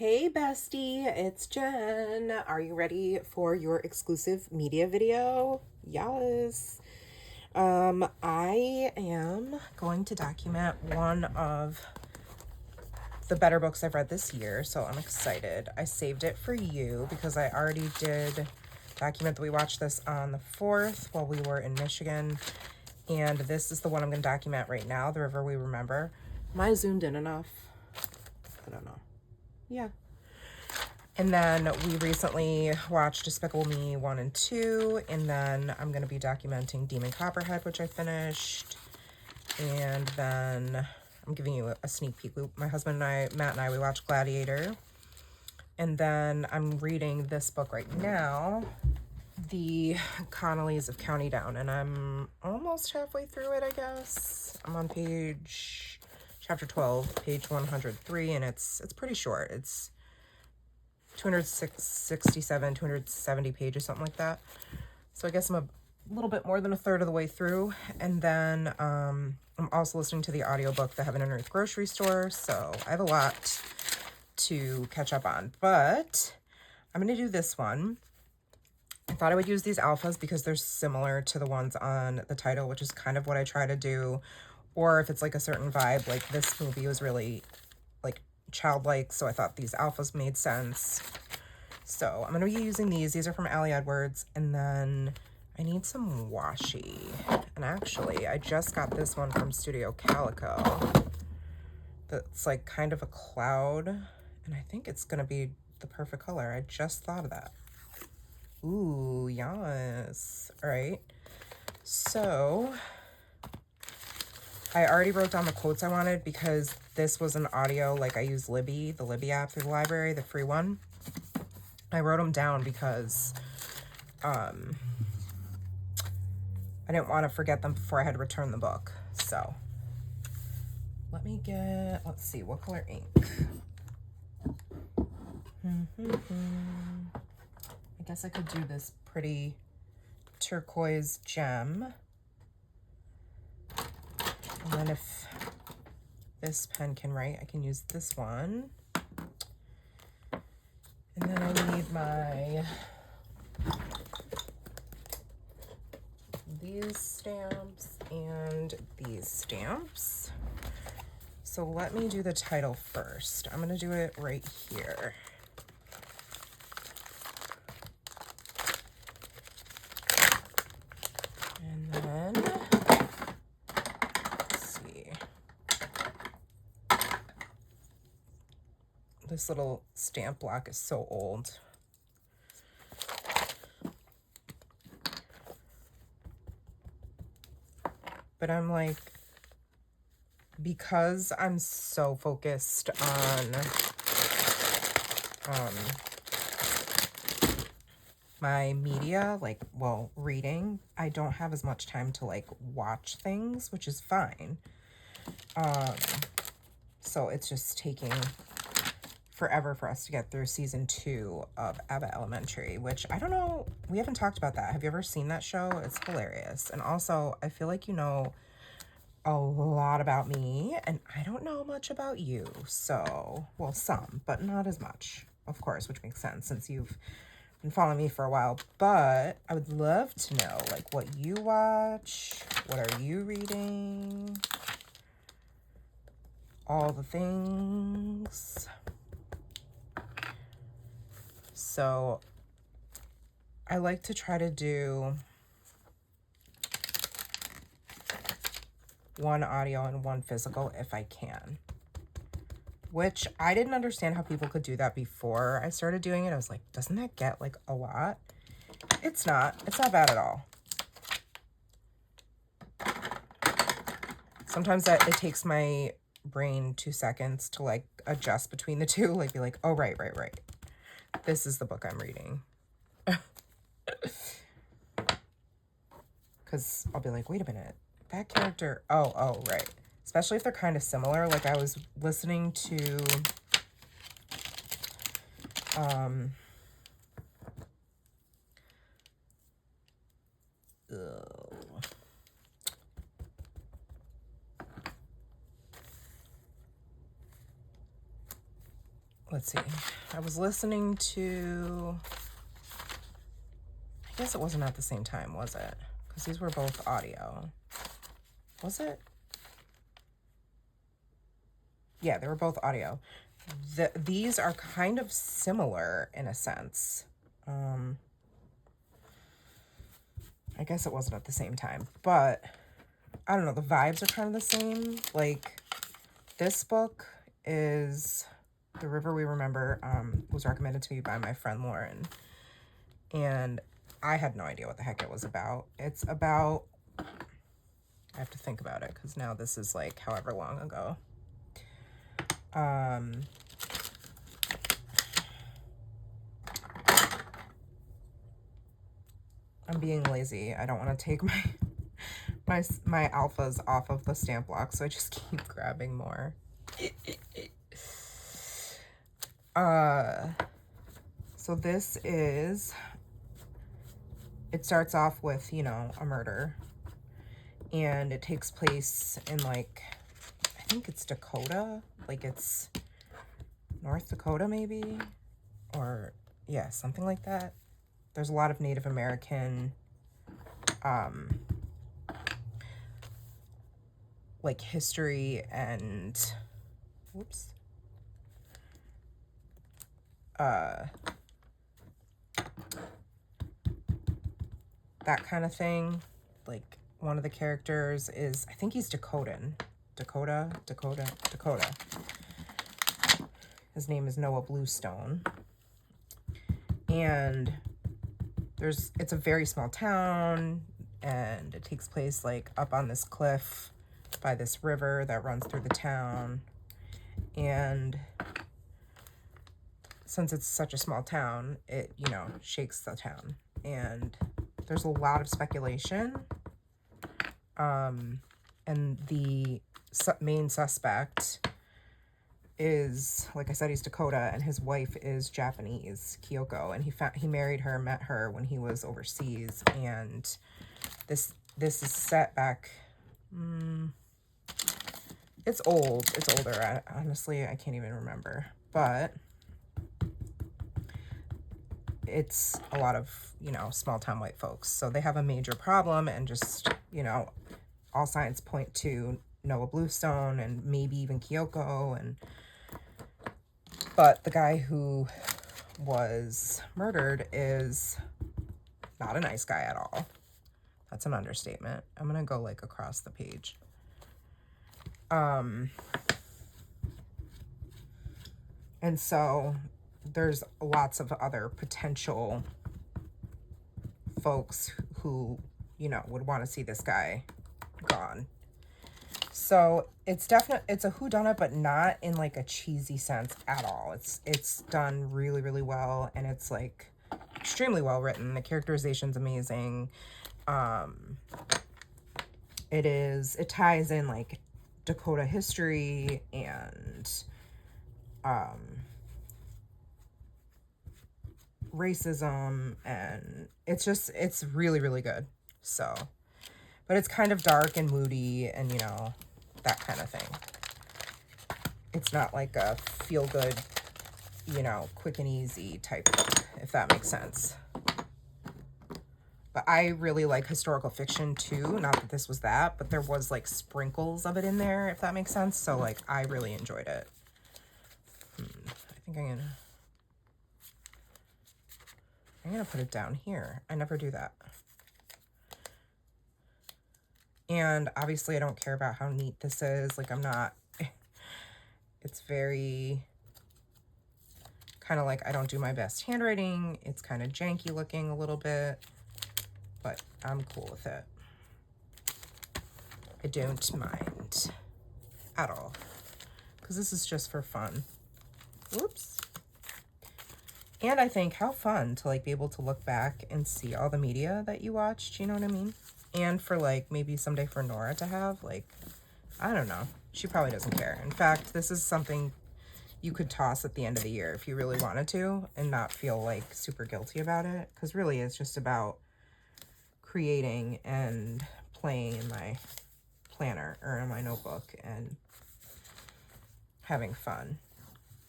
Hey bestie, it's Jen. Are you ready for your exclusive media video? Yes. I am going to document one of the better books I've read this year, so I'm excited. I saved it for you because I already did document that we watched this on the 4th while we were in Michigan, and this is the one I'm going to document right now, The River We Remember. Am I zoomed in enough? I don't know. Yeah. And then we recently watched Despicable Me 1 and 2, and then I'm going to be documenting Demon Copperhead, which I finished, and then I'm giving you a sneak peek. My husband and I, Matt and I, we watched Gladiator, and then I'm reading this book right now, The Connollys of County Down, and I'm almost halfway through it, I guess. I'm on chapter 12, page 103, and it's pretty short. It's 267, 270 pages, something like that. So I guess I'm a little bit more than a third of the way through. And then I'm also listening to the audiobook, The Heaven and Earth Grocery Store. So I have a lot to catch up on. But I'm going to do this one. I thought I would use these alphas because they're similar to the ones on the title, which is kind of what I try to do. Or if it's like a certain vibe, like this movie was really like childlike, so I thought these alphas made sense. So I'm going to be using these. These are from Allie Edwards, and then I need some washi. And actually, I just got this one from Studio Calico. That's like kind of a cloud, and I think it's going to be the perfect color. I just thought of that. Ooh, yes. All right. So I already wrote down the quotes I wanted because this was an audio, like I use Libby, the Libby app through the library, the free one. I wrote them down because I didn't want to forget them before I had to return the book. So let me let's see, what color ink? I guess I could do this pretty turquoise gem. And then if this pen can write, I can use this one. And then I need these stamps and these stamps. So let me do the title first. I'm going to do it right here. And then, let's see. This little stamp block is so old. But I'm like, because I'm so focused on my media, like, well, reading, I don't have as much time to like watch things, which is fine. So it's just taking forever for us to get through season 2 of Abbott Elementary, which I don't know, we haven't talked about that. Have you ever seen that show? It's hilarious. And also, I feel like you know a lot about me, and I don't know much about you. So, well, some, but not as much, of course, which makes sense since you've been following me for a while. But I would love to know, like, what you watch, what are you reading, all the things. So I like to try to do one audio and one physical if I can, which I didn't understand how people could do that before I started doing it. I was like, doesn't that get like a lot? It's not bad at all. Sometimes it takes my brain 2 seconds to like adjust between the two, like be like, oh, right. This is the book I'm reading. Because I'll be like, wait a minute, that character, oh, right. Especially if they're kind of similar. Like I was listening to, let's see. I was listening to, I guess it wasn't at the same time, was it? Because these were both audio. Was it? Yeah, they were both audio. These are kind of similar in a sense. I guess it wasn't at the same time, but I don't know. The vibes are kind of the same. Like, this book is The River We Remember, was recommended to me by my friend Lauren, and I had no idea what the heck it was about. It's about, I have to think about it because now this is like however long ago. I'm being lazy. I don't want to take my alphas off of the stamp block, so I just keep grabbing more. So this is, it starts off with, you know, a murder, and it takes place in, like, I think it's Dakota, like it's North Dakota maybe, or yeah, something like that. There's a lot of Native American like history and whoops, that kind of thing. Like, one of the characters is, I think he's Dakotan. Dakota. His name is Noah Bluestone. And it's a very small town, and it takes place like up on this cliff by this river that runs through the town. And since it's such a small town, it, you know, shakes the town. And there's a lot of speculation. And the main suspect is, like I said, he's Dakota, and his wife is Japanese, Kyoko, and he married her, met her when he was overseas. And this is set back, it's older. Honestly, I can't even remember, but it's a lot of, you know, small town white folks. So they have a major problem, and just, you know, all signs point to Noah Bluestone and maybe even Kyoko. But the guy who was murdered is not a nice guy at all. That's an understatement. I'm gonna go like across the page. And so there's lots of other potential folks who, you know, would want to see this guy gone. So it's a whodunit, but not in like a cheesy sense at all. It's done really, really well, and it's like extremely well written. The characterization's amazing. It ties in like Dakota history and racism, and it's really, really good. So, but it's kind of dark and moody, and, you know, that kind of thing. It's not like a feel good, you know, quick and easy type book, if that makes sense. But I really like historical fiction too. Not that this was that, but there was like sprinkles of it in there, if that makes sense. So like, I really enjoyed it. I think I'm gonna put it down here. I never do that. And obviously I don't care about how neat this is. Like, it's very kind of like, I don't do my best handwriting. It's kind of janky looking a little bit, but I'm cool with it. I don't mind at all, because this is just for fun. Whoops. And I think how fun to like be able to look back and see all the media that you watched, you know what I mean? And for like maybe someday for Nora to have, like, I don't know. She probably doesn't care. In fact, this is something you could toss at the end of the year if you really wanted to, and not feel like super guilty about it. Because really it's just about creating and playing in my planner or in my notebook and having fun,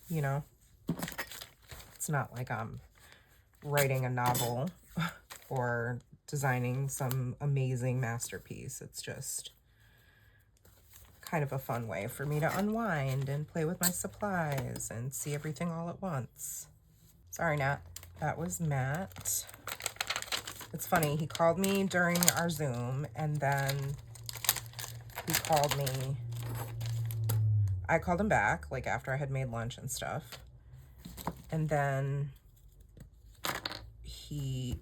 you know? It's not like I'm writing a novel or designing some amazing masterpiece. It's just kind of a fun way for me to unwind and play with my supplies and see everything all at once. Sorry, Nat. That was Matt. It's funny, he called me during our Zoom, and then he called me. I called him back, like after I had made lunch and stuff. And then he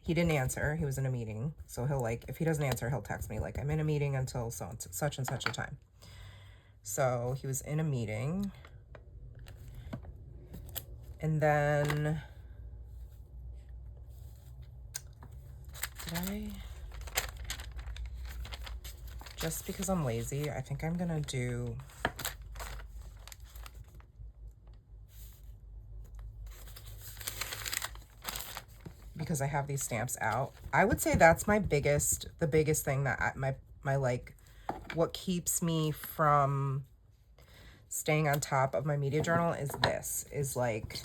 didn't answer. He was in a meeting. So he'll, like, if he doesn't answer, he'll text me like, I'm in a meeting until such and such a time. So he was in a meeting. And then just because I'm lazy, I think I'm gonna do because I have these stamps out. I would say that's the biggest thing that my like, what keeps me from staying on top of my media journal is like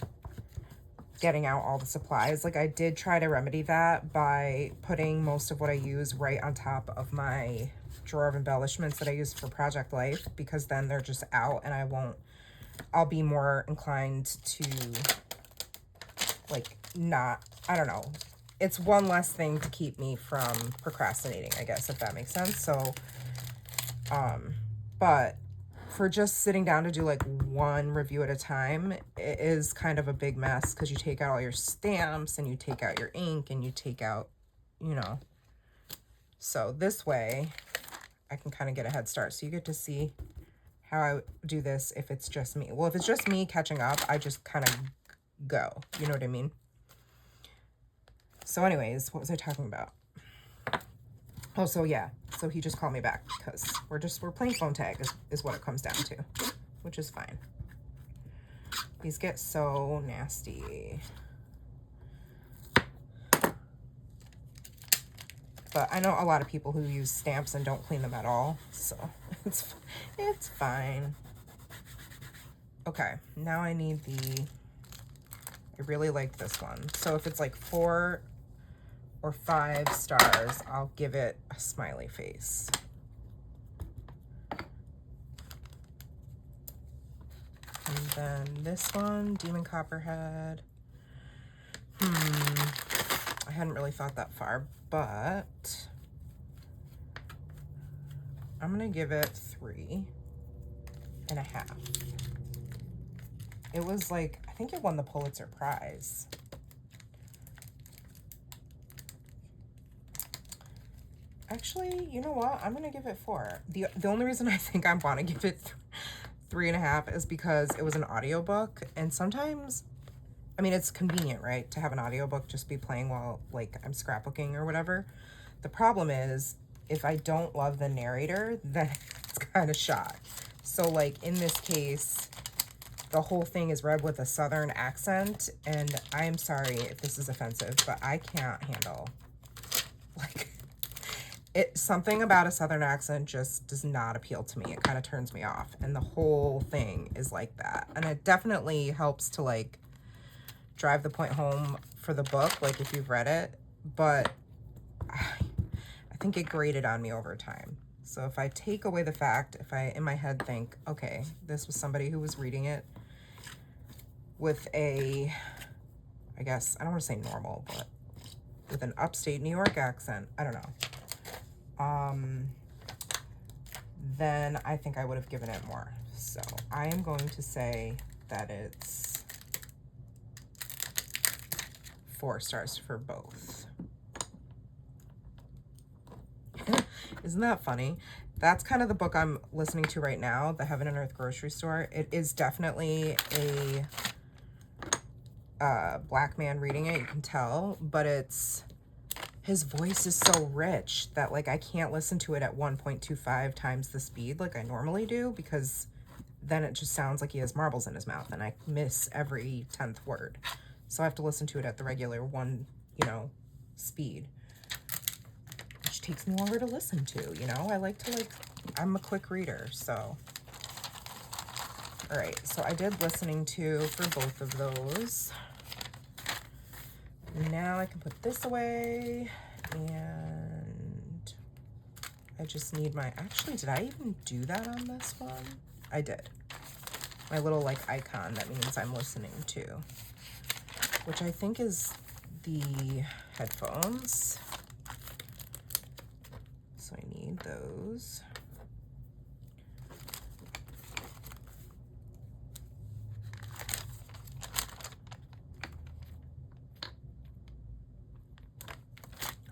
getting out all the supplies. Like, I did try to remedy that by putting most of what I use right on top of my drawer of embellishments that I use for Project Life, because then they're just out and I'll be more inclined to, like, not, I don't know. It's one less thing to keep me from procrastinating, I guess, if that makes sense. So, but for just sitting down to do like one review at a time, it is kind of a big mess, because you take out all your stamps and you take out your ink and you take out, you know. So this way I can kind of get a head start. So you get to see how I do this if it's just me. Well, if it's just me catching up, I just kind of go, you know what I mean? So anyways, what was I talking about? Oh, so yeah. So he just called me back because we're playing phone tag is what it comes down to, which is fine. These get so nasty. But I know a lot of people who use stamps and don't clean them at all, so it's fine. Okay, now I need I really like this one. So if it's like 4 or 5 stars, I'll give it a smiley face. And then this one, Demon Copperhead. I hadn't really thought that far, but I'm gonna give it 3.5. It was like, I think it won the Pulitzer Prize. Actually, you know what? I'm gonna give it 4. The only reason I think I want to give it 3.5 is because it was an audiobook, and sometimes, I mean, it's convenient, right, to have an audiobook just be playing while, like, I'm scrapbooking or whatever. The problem is, if I don't love the narrator, then it's kind of shot. So, like, in this case, the whole thing is read with a Southern accent, and I'm sorry if this is offensive, but I can't handle, like, something about a Southern accent just does not appeal to me. It kind of turns me off, and the whole thing is like that. And it definitely helps to, like, drive the point home for the book, like, if you've read it, but I think it grated on me over time. So if I take away the fact, if I in my head think, okay, this was somebody who was reading it with a, I guess, I don't want to say normal, but with an upstate New York accent, I don't know, then I think I would have given it more. So I am going to say that it's 4 stars for both. Isn't that funny? That's kind of the book I'm listening to right now, The Heaven and Earth Grocery Store. It is definitely a black man reading it, you can tell, but his voice is so rich that, like, I can't listen to it at 1.25 times the speed like I normally do, because then it just sounds like he has marbles in his mouth and I miss every 10th word. So I have to listen to it at the regular speed, which takes me longer to listen to, I like to, I'm a quick reader, so All right, so I did listening to for both of those. Now I can put this away, and I just need my, actually, did I even do that on this one? I did. My little like icon that means I'm listening to, which I think is the headphones. So I need those.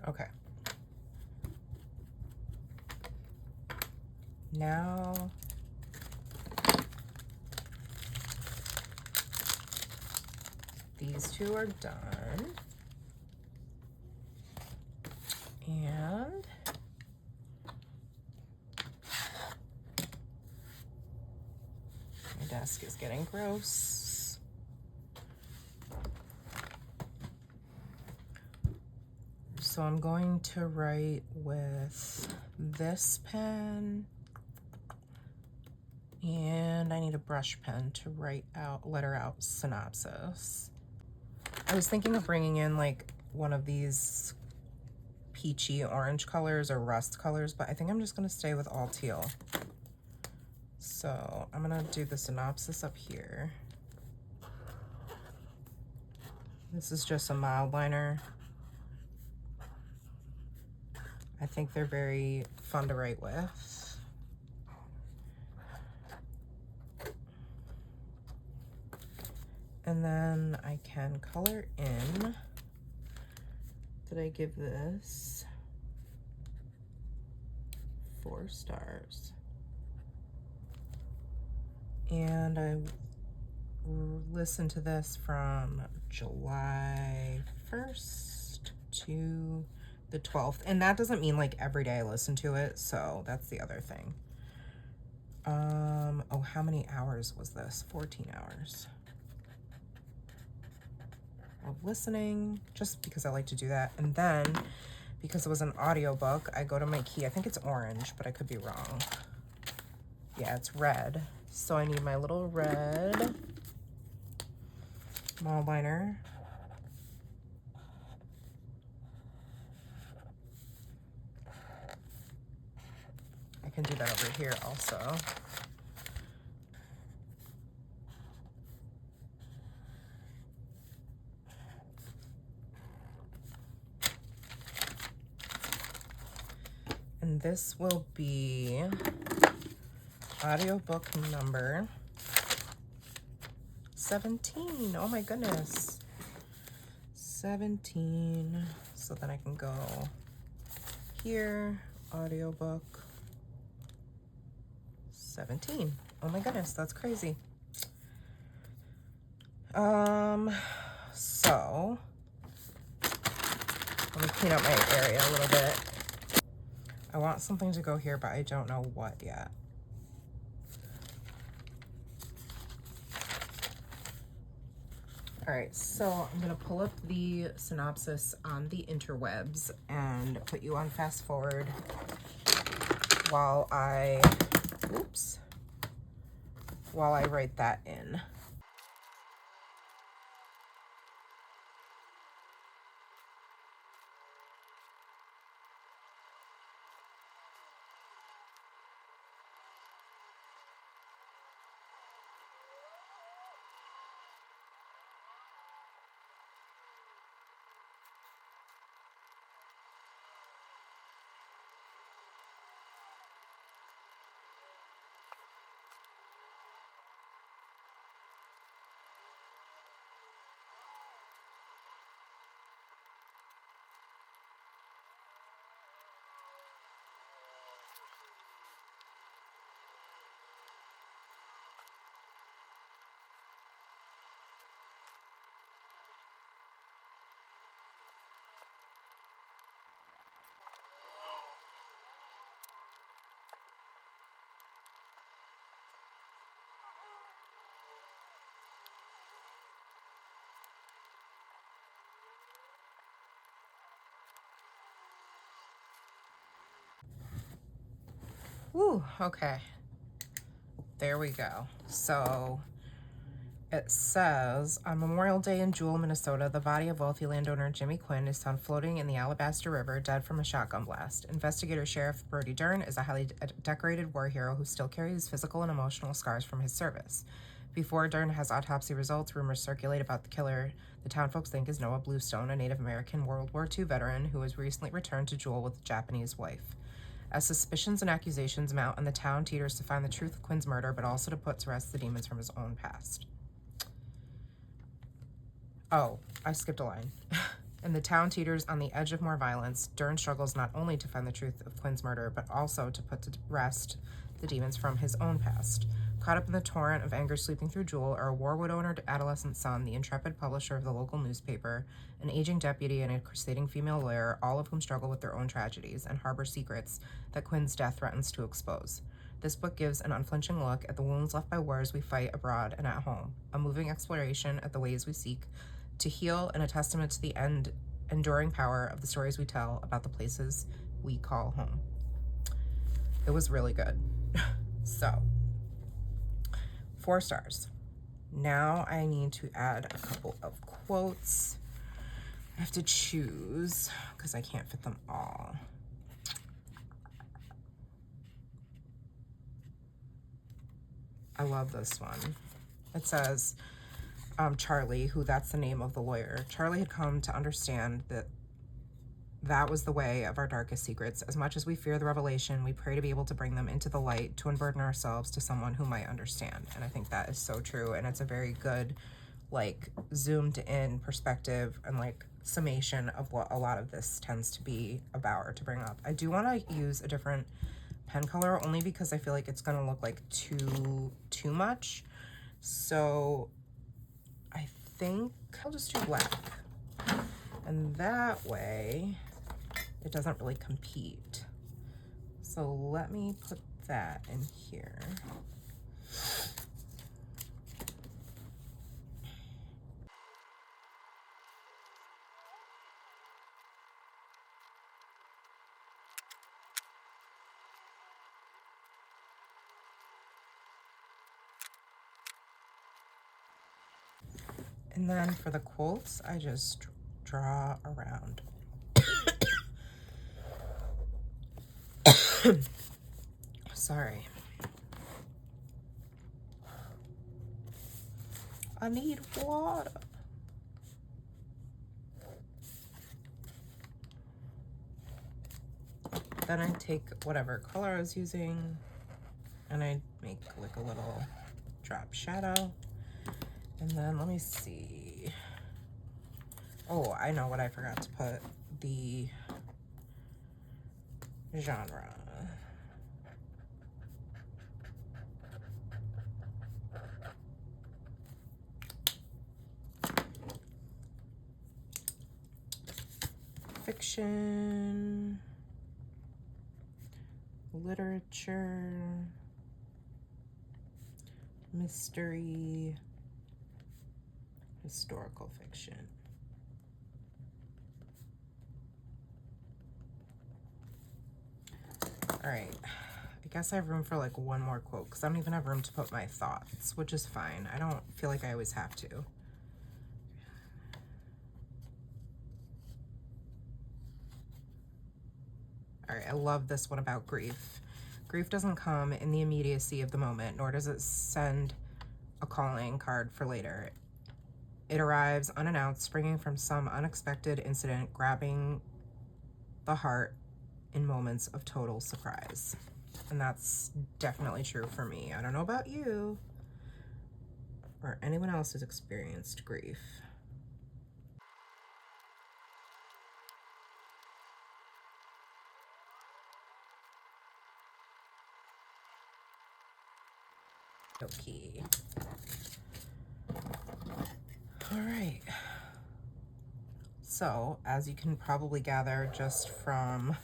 Okay. Now these two are done. And my desk is getting gross. So I'm going to write with this pen, and I need a brush pen to write out, letter out synopsis. I was thinking of bringing in like one of these peachy orange colors or rust colors, but I think I'm just gonna stay with all teal. So I'm gonna do the synopsis up here. This is just a mild liner. I think they're very fun to write with. And then I can color in. Did I give this 4 stars? And I listened to this from July 1st to the 12th. And that doesn't mean like every day I listen to it, so that's the other thing. Oh, how many hours was this? 14 hours of listening, just because I like to do that. And then because it was an audiobook, I go to my key. I think it's orange, but I could be wrong. Yeah, it's red. So I need my little red mild liner. I can do that over here also. And this will be audiobook number 17. Oh my goodness. 17. So then I can go here, audiobook 17. Oh my goodness, that's crazy. So let me clean up my area a little bit. I want something to go here, but I don't know what yet. All right, so I'm gonna pull up the synopsis on the interwebs and put you on fast forward while I write that in. Ooh, okay. there we go. So it says, on Memorial Day in Jewel, Minnesota, the body of wealthy landowner Jimmy Quinn is found floating in the Alabaster River, dead from a shotgun blast. Investigator Sheriff Brody Dern is a highly decorated war hero who still carries physical and emotional scars from his service. Before Dern has autopsy results, rumors circulate about the killer the townfolk think is Noah Bluestone, a Native American World War II veteran who has recently returned to Jewel with a Japanese wife. As suspicions and accusations mount, and the town teeters to find the truth of Quinn's murder, but also to put to rest the demons from his own past. Oh, I skipped a line. And the town teeters on the edge of more violence. Dern struggles not only to find the truth of Quinn's murder, but also to put to rest the demons from his own past. Caught up in the torrent of anger sweeping through Jewel are a war-widowed adolescent son, the intrepid publisher of the local newspaper, an aging deputy, and a crusading female lawyer, all of whom struggle with their own tragedies and harbor secrets that Quinn's death threatens to expose. This book gives an unflinching look at the wounds left by wars we fight abroad and at home, a moving exploration at the ways we seek to heal, and a testament to the enduring power of the stories we tell about the places we call home. It was really good. So, 4 stars. Now I need to add a couple of quotes. I have to choose because I can't fit them all. I love this one. It says, Charlie, who that's the name of the lawyer. Charlie had come to understand that was the way of our darkest secrets. As much as we fear the revelation, we pray to be able to bring them into the light, to unburden ourselves to someone who might understand. And I think that is so true. And it's a very good, like, zoomed in perspective and like summation of what a lot of this tends to be about or to bring up. I do want to use a different pen color only because I feel like it's going to look like too much. So I think I'll just do black. And that way it doesn't really compete. So let me put that in here. And then for the quotes, I just draw around. Sorry. I need water. Then I take whatever color I was using and I make like a little drop shadow. And then let me see. Oh, I know what I forgot to put. The genre. Fiction, literature, mystery, historical fiction. All right, I guess I have room for like one more quote because I don't even have room to put my thoughts, which is fine. I don't feel like I always have to. All right, I love this one about grief. Grief doesn't come in the immediacy of the moment, nor does it send a calling card for later. It arrives unannounced, springing from some unexpected incident, grabbing the heart in moments of total surprise. And that's definitely true for me. I don't know about you or anyone else who's experienced grief. Okay. All right. So, as you can probably gather just from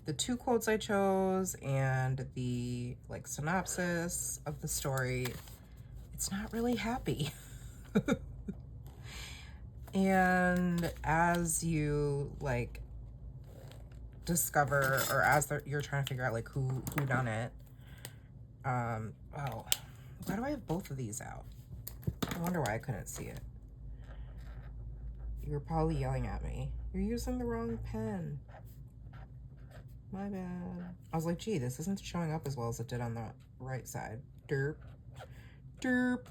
the 2 quotes I chose and the like synopsis of the story, it's not really happy. And as you like discover, or as you're trying to figure out like who done it, Oh, why do I have both of these out? I wonder why I couldn't see it. You were probably yelling at me. You're using the wrong pen. My bad. I was like, gee, this isn't showing up as well as it did on the right side. Derp. Derp.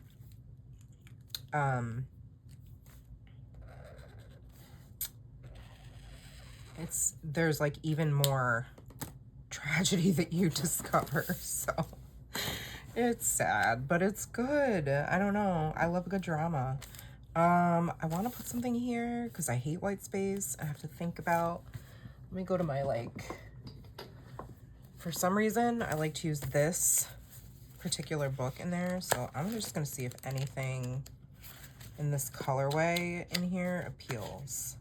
There's like even more tragedy that you discover, so it's sad, but it's good. I don't know. I love a good drama. I want to put something here because I hate white space. I have to think about, let me go to my, like, for some reason, I like to use this particular book in there. So I'm just going to see if anything in this colorway in here appeals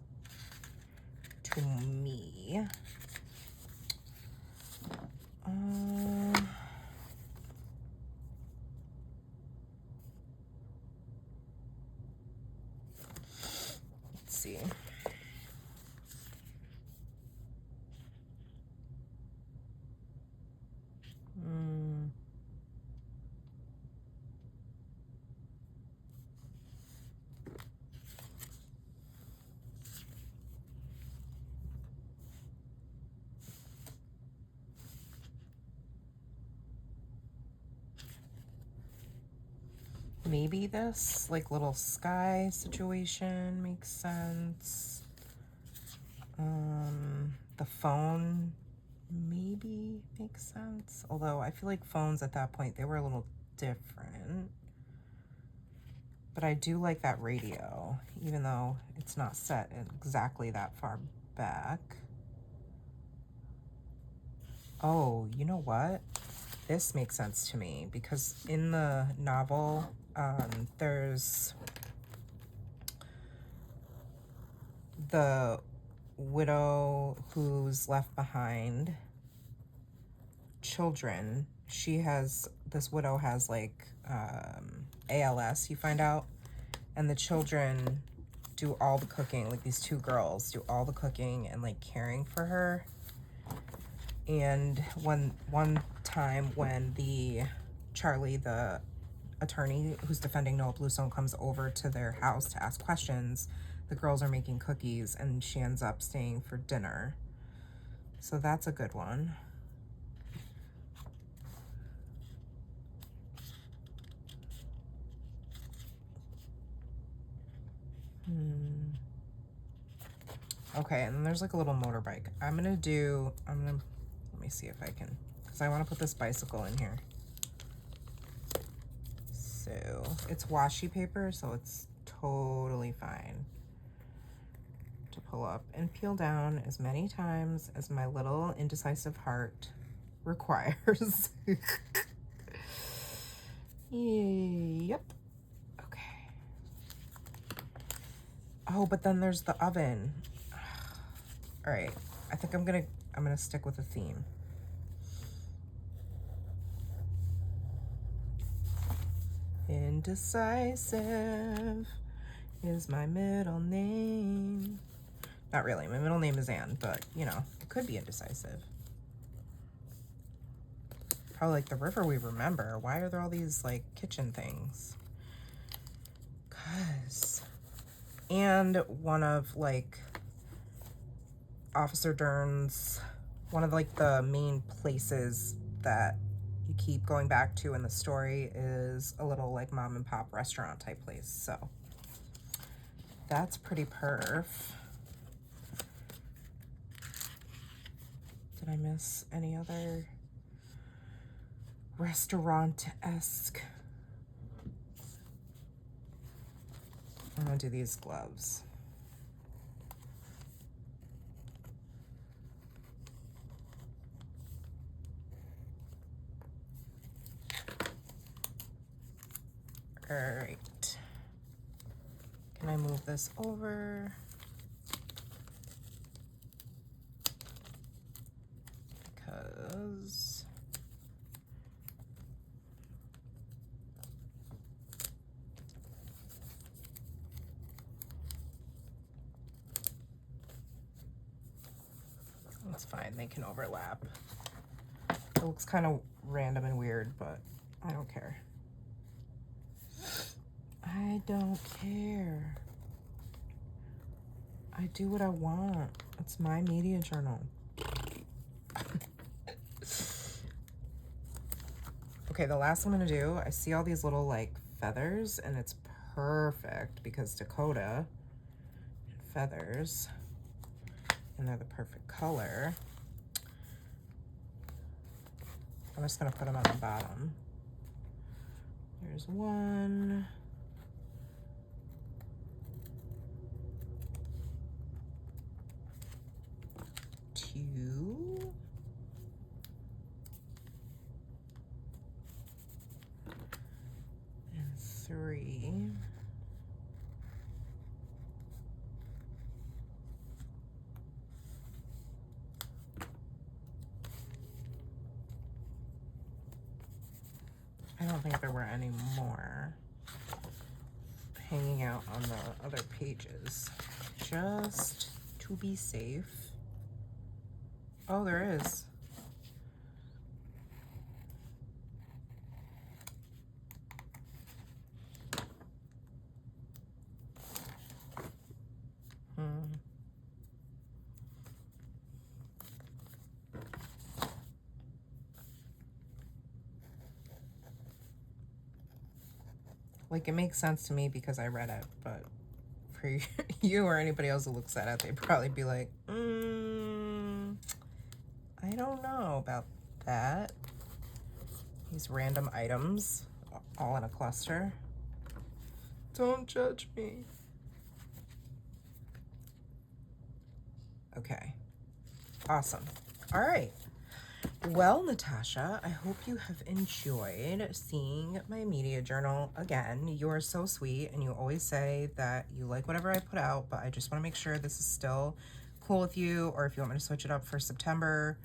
to me. Let's see. Maybe this like little sky situation makes sense. The phone maybe makes sense, although I feel like phones at that point, they were a little different. But I do like that radio, even though it's not set exactly that far back. Oh, you know what? This makes sense to me because in the novel, there's the widow who's left behind children. This widow has like ALS, you find out, and the children do all the cooking. Like these two girls do all the cooking and like caring for her. And one time when Charlie, the attorney who's defending Noah Bluestone, comes over to their house to ask questions, the girls are making cookies and she ends up staying for dinner. So that's a good one. Okay, and then there's like a little motorbike. let me see if I can, because I want to put this bicycle in here. So it's washi paper, so it's totally fine to pull up and peel down as many times as my little indecisive heart requires. Yep. Okay. Oh, but then there's the oven. All right, I think I'm gonna stick with a theme. Indecisive is my middle name. Not really, my middle name is Anne, but you know, it could be indecisive. Probably like the river we remember. Why are there all these like kitchen things? And one of like Officer Dern's, one of like the main places that you keep going back to in the story is a little like mom and pop restaurant type place. So that's pretty perf. Did I miss any other restaurant-esque? I'm gonna do these gloves. All right. Can I move this over? Because that's fine, they can overlap. It looks kind of random and weird, but I don't care. I don't care. I do what I want. It's my media journal. Okay, the last thing I'm gonna do, I see all these little like feathers, and it's perfect because Dakota and feathers, and they're the perfect color. I'm just gonna put them on the bottom. There's one. Two. And three. I don't think there were any more hanging out on the other pages, just to be safe. Oh, there is. Like, it makes sense to me because I read it, but for you or anybody else who looks at it, they'd probably be like, I don't know about that. These random items all in a cluster. Don't judge me. Okay. Awesome. All right. Well, Natasha, I hope you have enjoyed seeing my media journal again. You are so sweet, and you always say that you like whatever I put out, but I just want to make sure this is still cool with you, or if you want me to switch it up for September,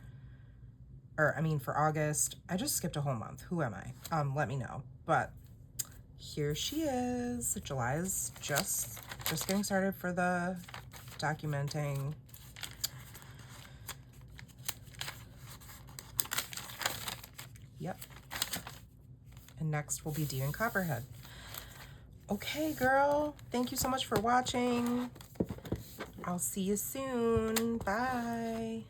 or I mean for August. I just skipped a whole month. Who am I? Let me know. But here she is. July is just getting started for the documenting. Yep. And next will be Dean and Copperhead. Okay, girl. Thank you so much for watching. I'll see you soon. Bye.